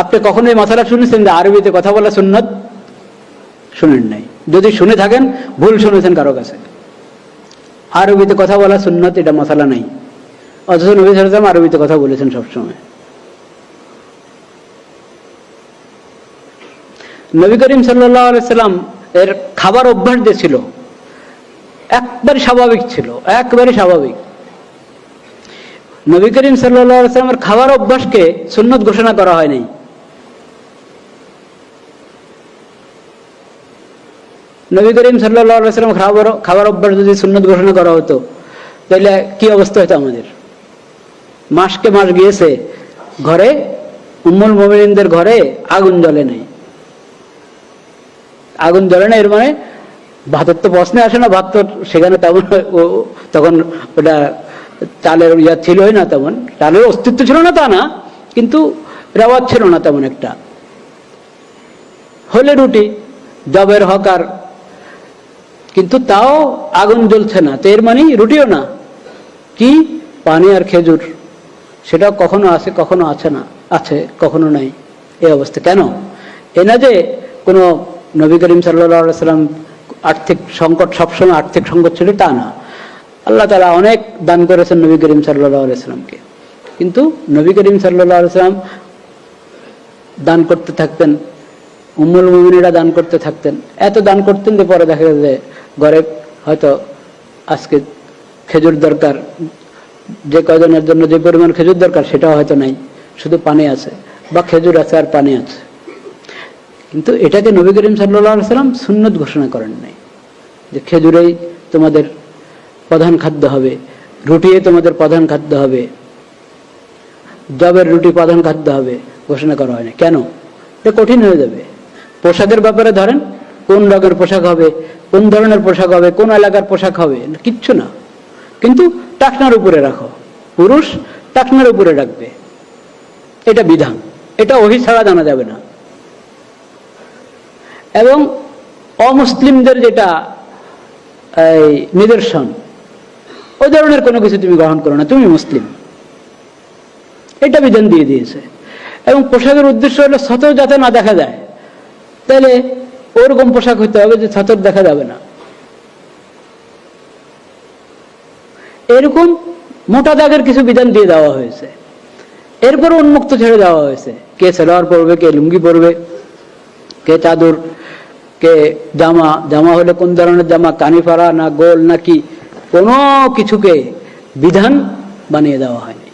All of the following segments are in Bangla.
আপনি কখনো এই মাসালা শুনেছেন যে আরবিতে কথা বলা সুন্নত? শুনেন নাই। যদি শুনে থাকেন ভুল শুনেছেন কারো কাছে। আরবিতে কথা বলা সুন্নত এটা মাসালা নাই, অথচ নবী সাল্লাল্লাহু আলাইহি ওয়াসাল্লাম আরবিতে কথা বলেছেন সবসময়। নবী করিম সাল্লাল্লাহু আলাইহি ওয়াসাল্লাম এর খাবার অভ্যাস যে ছিল একবারে স্বাভাবিক ছিল, একবারে স্বাভাবিক। নবী করিম সাল্লাল্লাহু আলাইহি ওয়াসাল্লামের খাবার অভ্যাসকে সুন্নত ঘোষণা করা হয়নি। নবী করিম সাল্লাল্লাহু আলাইহি ওয়াসাল্লাম খাবার অভ্যাস যদি সুন্নত ঘোষণা করা হতো তাহলে কি অবস্থা হতো আমাদের? মাসকে মাস গিয়েছে, ঘরে উম্মুল মুমিনিনদের ঘরে আগুন জ্বলে নাই। আগুন জ্বলে না এর মানে ভাতের তো প্রশ্নে আসে না, ভাত তো সেখানে তেমন তখন ওটা চালের ইয়া ছিলই না, তেমন চালের অস্তিত্ব ছিল না তা না, কিন্তু রেওয়াজ ছিল না তেমন একটা। হলে রুটি জবের হকার, কিন্তু তাও আগুন জ্বলছে না, তো এর মানে রুটিও না, কি পানি আর খেজুর, সেটা কখনো আছে কখনো আছে না, আছে কখনো নাই, এই অবস্থা। কেন? এ না যে কোনো নবী করিম সাল্লাল্লাহু আলাইহি ওয়াসাল্লাম আর্থিক সংকট, সবসময় আর্থিক সংকট ছিল তা না। আল্লাহ তাআলা অনেক দান করেছেন নবী করিম সাল্লাল্লাহু আলাইহি ওয়াসাল্লামকে, কিন্তু নবী করিম সাল্লাল্লাহু আলাইহি ওয়াসাল্লাম দান করতে থাকতেন, উম্মুল মুমিনিনরা দান করতে থাকতেন, এত দান করতেন যে পরে দেখা যায় ঘরে হয়তো আজকে খেজুর দরকার, যে কয়জনের জন্য যে পরিমাণ খেজুর দরকার সেটাও হয়তো নাই, শুধু পানি আছে, বা খেজুর আছে আর পানি আছে। কিন্তু এটাকে নবী করিম সাল্লাল্লাহু আলাইহি ওয়াসাল্লাম সুন্নত ঘোষণা করেন নাই যে খেজুরেই তোমাদের প্রধান খাদ্য হবে, রুটিয়ে তোমাদের প্রধান খাদ্য হবে, জবের রুটি প্রধান খাদ্য হবে, ঘোষণা করা হয় না। কেন? এটা কঠিন হয়ে যাবে। পোশাকের ব্যাপারে ধরেন, কোন রঙের পোশাক হবে, কোন ধরনের পোশাক হবে, কোন এলাকার পোশাক হবে, কিচ্ছু না, কিন্তু টাকনার উপরে রাখো, পুরুষ টাকনার উপরে রাখবে, এটা বিধান, এটা ওহী ছাড়া জানা যাবে না। এবং অমুসলিমদের যেটা এই নিদর্শন, ওই ধরনের কোনো কিছু তুমি গ্রহণ করো না, তুমি মুসলিম, এটা বিধান দিয়ে দিয়েছে। এবং পোশাকের উদ্দেশ্য হলো সতর যাতে না দেখা যায়, তাহলে ওরকম পোশাক হইতে হবে যে সতর দেখা যাবে না। এরকম মোটা দাগের কিছু বিধান দিয়ে দেওয়া হয়েছে। এরপরে উন্মুক্ত ছেড়ে দেওয়া হয়েছে, কে সালোয়ার পরবে, কে লুঙ্গি পরবে, কে চাদর, কে জামা, জামা হলে কোন ধরনের জামা, কানিফারা না গোল না কি, কোনো কিছুকে বিধান বানিয়ে দেওয়া হয়নি।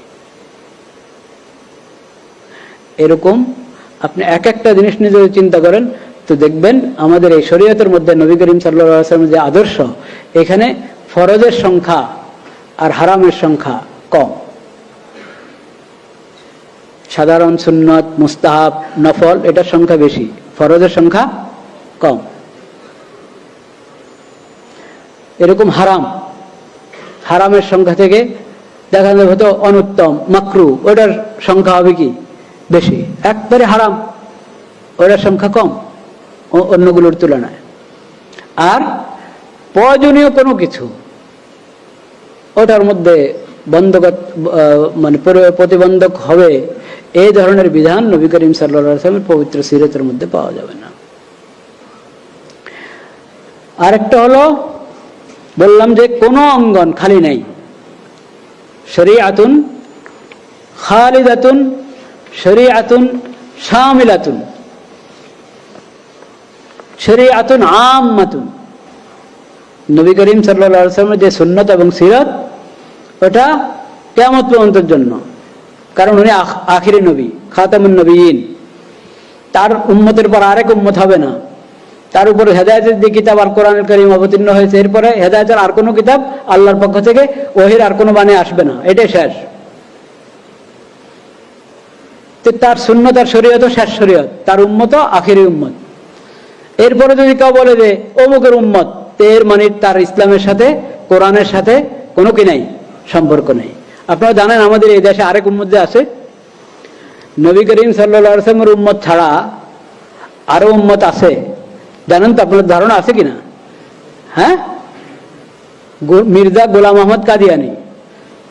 এরকম আপনি এক একটা জিনিস নিয়ে যদি চিন্তা করেন তো দেখবেন আমাদের এই শরীয়তের মধ্যে নবী করিম সাল্লাল্লাহু আলাইহি ওয়াসাল্লামের যে আদর্শ, এখানে ফরজের সংখ্যা আর হারামের সংখ্যা কম। সাধারণ সুন্নত, মুস্তাহাব, নফল এটার সংখ্যা বেশি, ফরজের সংখ্যা কম। এরকম হারাম, হারামের সংখ্যা থেকে দেখা যাবে হয়তো অনুত্তম, মাকরু, ওটার সংখ্যা হবে কি বেশি। একবারে হারাম ওটার সংখ্যা কম অন্যগুলোর তুলনায়। আর প্রয়োজনীয় কোনো কিছু ওটার মধ্যে বন্ধক, মানে প্রতিবন্ধক হবে, এই ধরনের বিধান নবী করিম সাল্লাল্লাহু আলাইহি ওয়াসাল্লামের পবিত্র সিরাতের মধ্যে পাওয়া যাবে না। আরেকটা হলো, বললাম যে কোনো অঙ্গন খালি নাই। শরীআতুন খালিদাতুন, শরীআতুন শামিলাতুন, শরীআতুন আম্মাতুন। নবী করিম সাল্লাল্লাহু আলাইহি ওয়াসাল্লামের যে সুন্নাত এবং সিরাত, ওটা কিয়ামত পর্যন্তের জন্য, কারণ উনি আখিরি নবী, খাতামুন নবিয়্যিন। তার উম্মতের পর আরেক উম্মত হবে না। তার উপরে হেদায়েতের যে কিতাব আল কোরআনুল কারীম অবতীর্ণ হয়েছে, এরপরে হেদায়েতের আর কোনো কিতাব আল্লাহর পক্ষ থেকে, ওহীর আর কোনো বাণী আসবে না, এটাই শেষ। তো তার সুন্নাত আর শরীয়ত শেষ শরীয়ত, তার উম্মত আখিরি উম্মত। এরপরে যদি কেউ বলে যে অমুকের উম্মত, এর মানে তার ইসলামের সাথে, কোরআনের সাথে কোনো কি নাই, সম্পর্ক নেই। আপনারা জানেন আমাদের এই দেশে আরেক উম্মত যে আছে, নবী করিম সাল্লাল্লাহু আলাইহি ওয়াসাল্লামের উম্মত ছাড়া আরো উম্মত আছে, জানেন তো? আপনার ধারণা আছে কিনা? হ্যাঁ, মির্জা গোলাম আহমদ কাদিয়ানি,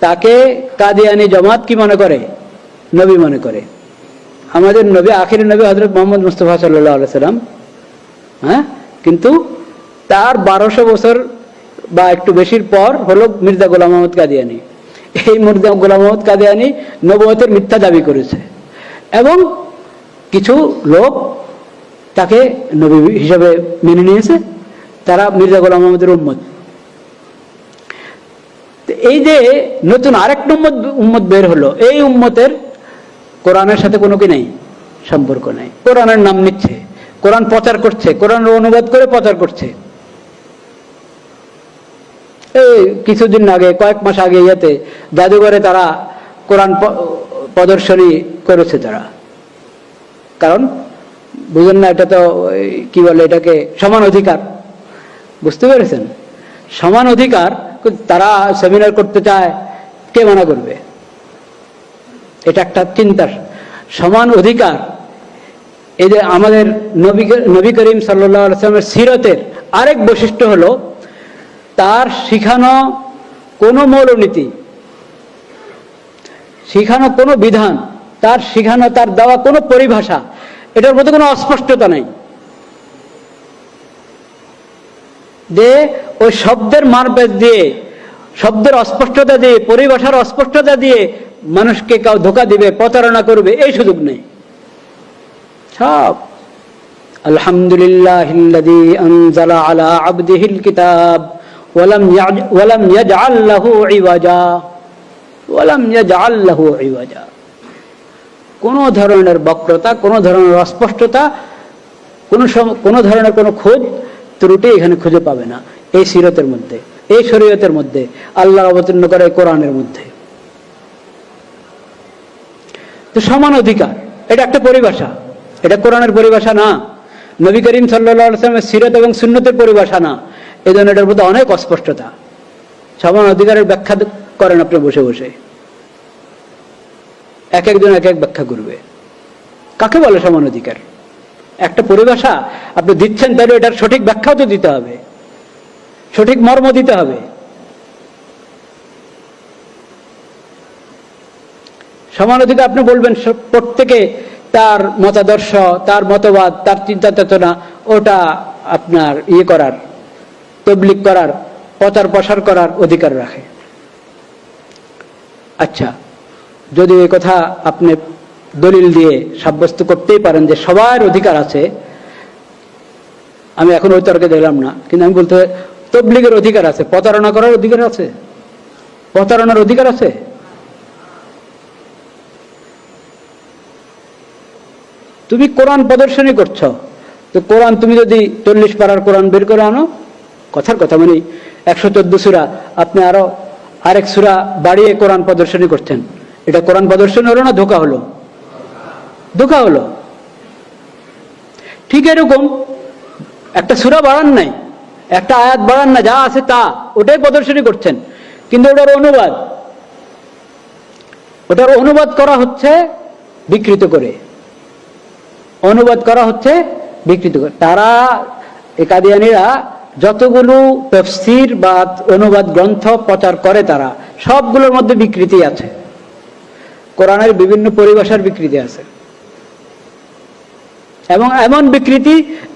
তাকে কাদিয়ানি জামাত কি মনে করে? নবী মনে করে। আমাদের নবী, আখির নবী হযরত মুহাম্মদ মুস্তাফা সাল্লাল্লাহু আলাইহি সাল্লাম, হ্যাঁ, কিন্তু তার 1200 বছর বা একটু বেশির পর হলো মির্জা গোলাম মোহাম্মদ কাদিয়ানী। এই মির্জা গোলাম মোহাম্মদ কাদিয়ানী নবুয়তের মিথ্যা দাবি করেছে এবং কিছু লোক তাকে নবী হিসাবে মেনে নিয়েছে, তারা মির্জা গোলাম মোহাম্মদের উম্মত। এই যে নতুন আরেক উম্মত বের হলো, এই উম্মতের কোরআনের সাথে কোনো কি নেই, সম্পর্ক নেই। কোরআনের নাম নিচ্ছে, কোরআন প্রচার করছে, কোরআনের অনুবাদ করে প্রচার করছে। এই কিছুদিন আগে, কয়েক মাস আগে ইয়েতে জাদুঘরে তারা কোরআন প্রদর্শনী করেছে তারা। কারণ বুঝেন না, এটা তো কি বলে এটাকে, সমান অধিকার। বুঝতে পেরেছেন? সমান অধিকার তারা সেমিনার করতে চায়, কে মানা করবে? এটা একটা চিন্তার সমান অধিকার। এই যে আমাদের নবী করিম সাল্লাল্লাহু আলাইহি ওয়াসাল্লামের সিরতের আরেক বৈশিষ্ট্য হলো তার শিখানো কোনো মৌলনীতি, শিখানো কোনো বিধান, তার শিখানো, তার দেওয়া কোনো পরিভাষা, এটার মধ্যে কোনো অস্পষ্টতা নেই। যে ওই শব্দের মারপ্যাচ দিয়ে, শব্দের অস্পষ্টতা দিয়ে, পরিভাষার অস্পষ্টতা দিয়ে মানুষকে কেউ ধোঁকা দিবে, প্রতারণা করবে, এই সুযোগ নেই। সব আলহামদুলিল্লাহিল্লাযী আনজালা আলা আবদিহিল কিতাব ওয়ালাম ইয়াজআল লাহু ইওয়াজা, ওয়ালাম ইয়াজআল লাহু ইওয়াজা। কোনো ধরনের বক্রতা, কোনো ধরনের অস্পষ্টতা, কোনো ধরনের কোনো খোঁজ ত্রুটি এখানে খুঁজে পাবে না এই সিরতের মধ্যে, এই শরীয়তের মধ্যে, আল্লাহর অবতীর্ণ করা এই কোরআনের মধ্যে। তো সমান অধিকার, এটা একটা পরিভাষা, এটা কোরআনের পরিভাষা না, নবী করিম সাল্লাল্লাহু আলাইহি ওয়াসাল্লামের সিরত এবং সুন্নতের পরিভাষা না। এই জন্য এটার মধ্যে অনেক অস্পষ্টতা। সমান অধিকারের ব্যাখ্যা করেন আপনি বসে বসে, এক একজন এক এক ব্যাখ্যা করবে। কাকে বলে সমান অধিকার? একটা পরিভাষা আপনি দিচ্ছেন, তাহলে এটার সঠিক ব্যাখ্যাও তো দিতে হবে, সঠিক মর্ম দিতে হবে। সমান অধিকার আপনি বলবেন প্রত্যেকে তার মতাদর্শ, তার মতবাদ, তার চিন্তা চেতনা, ওটা আপনার করার, তাবলীগ করার, প্রচার প্রসার করার অধিকার রাখে। আচ্ছা, যদি এই কথা আপনি দলিল দিয়ে সাব্যস্ত করতেই পারেন যে সবার অধিকার আছে, আমি এখন ওই তর্কে দিলাম না, কিন্তু আমি বলতে তাবলীগের অধিকার আছে, প্রতারণা করার অধিকার আছে, প্রতারণার অধিকার আছে। তুমি কোরআন প্রদর্শনী করছো, তো কোরআন তুমি যদি 40 পারার কোরআন বের করে আনো, কথার কথা, মানে 114 সূরা, আপনি আরো আরেক সূরা বাড়িয়ে কোরআন প্রদর্শনী করছেন, এটা কোরআন প্রদর্শনী হলো না ধোঁকা হলো? ধোঁকা হলো। ঠিক এরকম একটা সূরা বাড়ান নাই, একটা আয়াত বাড়ান না, যা আছে তা ওটাই প্রদর্শনী করছেন, কিন্তু ওটার অনুবাদ করা হচ্ছে বিকৃত করে, অনুবাদ করা হচ্ছে বিকৃত করে। তারা কাদিয়ানীরা যতগুলো তাফসীর বা অনুবাদ গ্রন্থ প্রচার করে, তারা সবগুলোর মধ্যে বিকৃতি আছে, কোরআনের বিভিন্ন পরিভাষার বিকৃতি আছে, এবং এমন বিকৃতি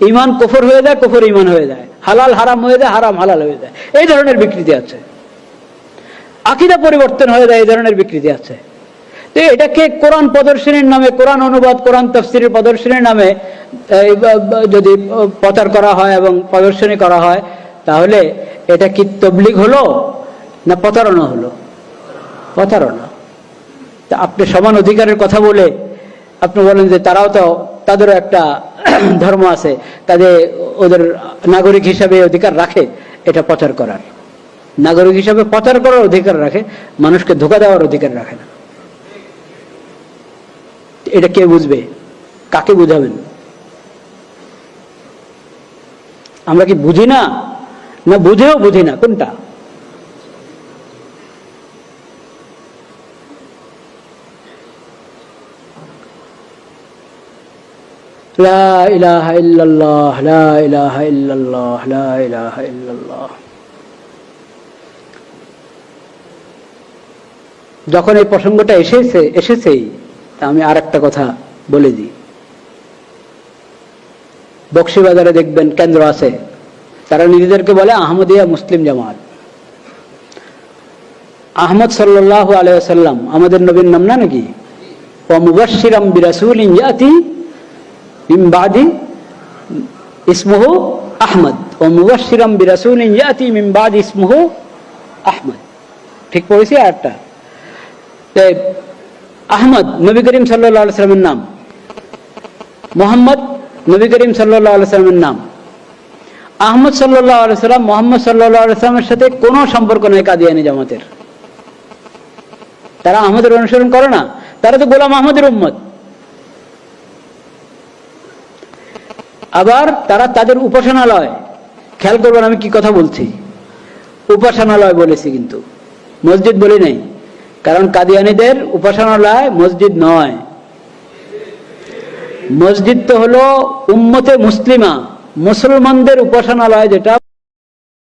ঈমান কুফর হয়ে যায়, কুফর ঈমান হয়ে যায়, হালাল হারাম হয়ে যায়, হারাম হালাল হয়ে যায়, এই ধরনের বিকৃতি আছে। আকীদা পরিবর্তন হয়ে যায়, এই ধরনের বিকৃতি আছে। তো এটাকে কোরআন প্রদর্শনীর নামে, কোরআন অনুবাদ, কোরআন তাফসীরের প্রদর্শনীর নামে যদি প্রচার করা হয় এবং প্রদর্শনী করা হয়, তাহলে এটা কি তাবলীগ হলো না প্রতারণা হলো? প্রতারণা। তা আপনি সমান অধিকারের কথা বলে আপনি বলেন যে তারাও তো, তাদেরও একটা ধর্ম আছে, কাজে ওদের নাগরিক হিসাবে অধিকার রাখে এটা প্রচার করার, নাগরিক হিসাবে প্রচার করার অধিকার রাখে, মানুষকে ধোঁকা দেওয়ার অধিকার রাখে না। এটা কে বুঝবে? কাকে বুঝাবেন? আমরা কি বুঝি না, না বুঝেও বুঝি না? কোনটা? লা ইলাহা ইল্লাল্লাহ, লা ইলাহা ইল্লাল্লাহ, লা ইলাহা ইল্লাল্লাহ। যখন এই প্রসঙ্গটা এসেছেই, তা আমি আর একটা কথা বলে দিই। বক্সিবাজারে দেখবেন কেন্দ্র আছে, তারা নিজেদেরকে বলে আহমদিয়া মুসলিম জামাত। আহমদ সাল্লাল্লাহু আলাইহি ওয়াসাল্লাম আমাদের নবীর নাম না নাকি? ওয়া মুবাশশিরাম বিরাসূলিন ইয়াতি মিন বাদি ইসমুহু আহমদ, ওয়া মুবাশশিরাম বিরাসূলিন ইয়াতি মিন বাদি ইসমুহু আহমদ। ঠিক পড়েছি আয়াতটা? আহমদ নবী করিম সাল্লাল্লাহু আলাইহি ওয়াসাল্লামের নাম, মুহাম্মদ নবী করিম সাল্লাল্লাহু আলাইহি ওয়াসাল্লামের নাম। আহমদ সাল্লাল্লাহু আলাইহি ওয়াসাল্লাম মুহাম্মদ সাল্লাল্লাহু আলাইহি ওয়াসাল্লামের সাথে কোনো সম্পর্ক নেই কাদিয়ানী জামাতের। তারা আহমদের অনুসরণ করে না, তারা তো গোলাম আহমদের উম্মত। আবার তারা তাদের উপাসনালয়, খেয়াল করবেন আমি কি কথা বলছি, উপাসনালয় বলেছি কিন্তু মসজিদ বলি নাই, কারণ কাদিয়ানীদের উপাসনালয় মসজিদ নয়। মসজিদ তো হলো উম্মতে মুসলিমা, মুসলমানদের উপাসনালয়, যেটা